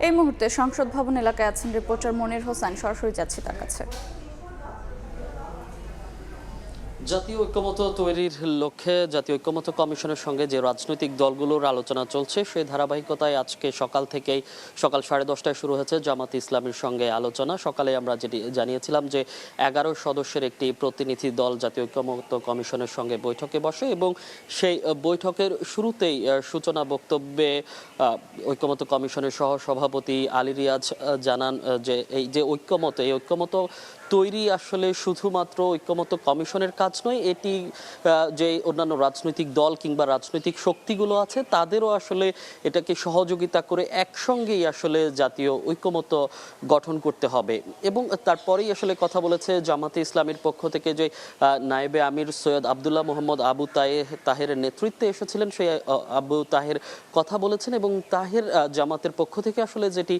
এই মুহূর্তে সংসদ ভবন এলাকায় আছেন রিপোর্টার মনির হোসেন, সরাসরি যাচ্ছি তার কাছে। জাতীয় ঐক্যমত্য তৈরির লক্ষ্যে জাতীয় ঐক্যমত্য কমিশনের সঙ্গে যে রাজনৈতিক দলগুলোর আলোচনা চলছে সেই ধারাবাহিকতায় আজকে সকাল 10:30টায় শুরু হয়েছে জামাত ইসলামের সঙ্গে আলোচনা। সকালে আমরা যেটি জানিয়েছিলাম যে 11 সদস্যের একটি প্রতিনিধি দল জাতীয় ঐক্যমত্য কমিশনের সঙ্গে বৈঠকে বসে এবং সেই বৈঠকের শুরুতেই সূচনা বক্তব্যে ঐক্যমত্য কমিশনের সহ সভাপতি আলী রিয়াজ জানান যে এই যে এই ঐক্যমত্য তৈরি আসলে শুধুমাত্র ঐক্যমত্য কমিশনের কাজ নয়, এটি যে অন্যান্য রাজনৈতিক দল কিংবা রাজনৈতিক শক্তিগুলো আছে তাদেরও আসলে এটাকে সহযোগিতা করে একসঙ্গেই আসলে জাতীয় ঐক্যমত্য গঠন করতে হবে। এবং তারপরেই আসলে কথা বলেছে জামাতে ইসলামের পক্ষ থেকে যে নায়েবে আমির সৈয়দ আবদুল্লাহ মোহাম্মদ আবু তাহেরের নেতৃত্বে এসেছিলেন, সেই আবু তাহের কথা বলেছেন এবং তাহের জামাতের পক্ষ থেকে আসলে যেটি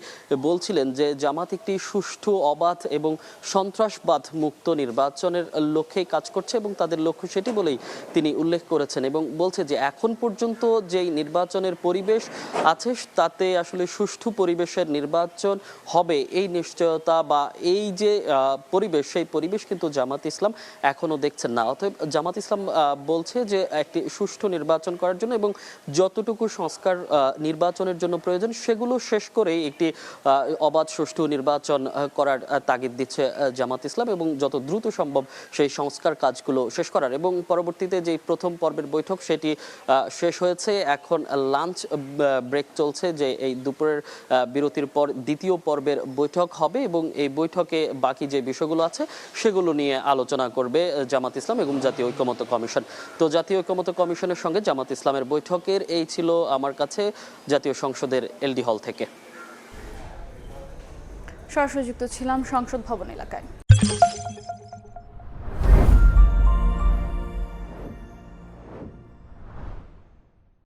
বলছিলেন যে জামাত একটি সুষ্ঠু, অবাধ এবং সন্ত্রাসবাদ মুক্ত নির্বাচনের লক্ষ্যেই কাজ করছে এবং তাদের লক্ষ্য সেটি বলেই তিনি উল্লেখ করেছেন এবং বলছে যে এখন পর্যন্ত যেই নির্বাচনের পরিবেশ আছে তাতে আসলে সুষ্ঠু পরিবেশের নির্বাচন হবে এই নিশ্চয়তা বা এই যে পরিবেশ, সেই পরিবেশ কিন্তু জামাত ইসলাম এখনো দেখছেন না। অতএব জামাত ইসলাম বলছে যে একটি সুষ্ঠু নির্বাচন করার জন্য এবং যতটুকু সংস্কার নির্বাচনের জন্য প্রয়োজন সেগুলো শেষ করেই একটি অবাধ সুষ্ঠু নির্বাচন করার তাগিদ দিচ্ছে জামাত ইসলাম এবং যত দ্রুত সম্ভব সেই সংস্কার কাজগুলো শেষ করার। এবং পরবর্তীতে যে প্রথম পর্বের বৈঠক সেটি শেষ হয়েছে, এখন লাঞ্চ ব্রেক চলছে, যে এই দুপুরের বিরতির পর দ্বিতীয় পর্বের বৈঠক হবে এবং এই বৈঠকে বাকি যে বিষয়গুলো আছে সেগুলো নিয়ে আলোচনা করবে জামাত ইসলাম এবং জাতীয় ঐক্যমত্য কমিশন। তো জাতীয় ঐক্যমত্য কমিশনের সঙ্গে জামাত ইসলামের বৈঠকের এই ছিল আমার কাছে জাতীয় সংসদের এলডি হল থেকে। সরাসরি যুক্ত ছিলাম সংসদ ভবন এলাকায়।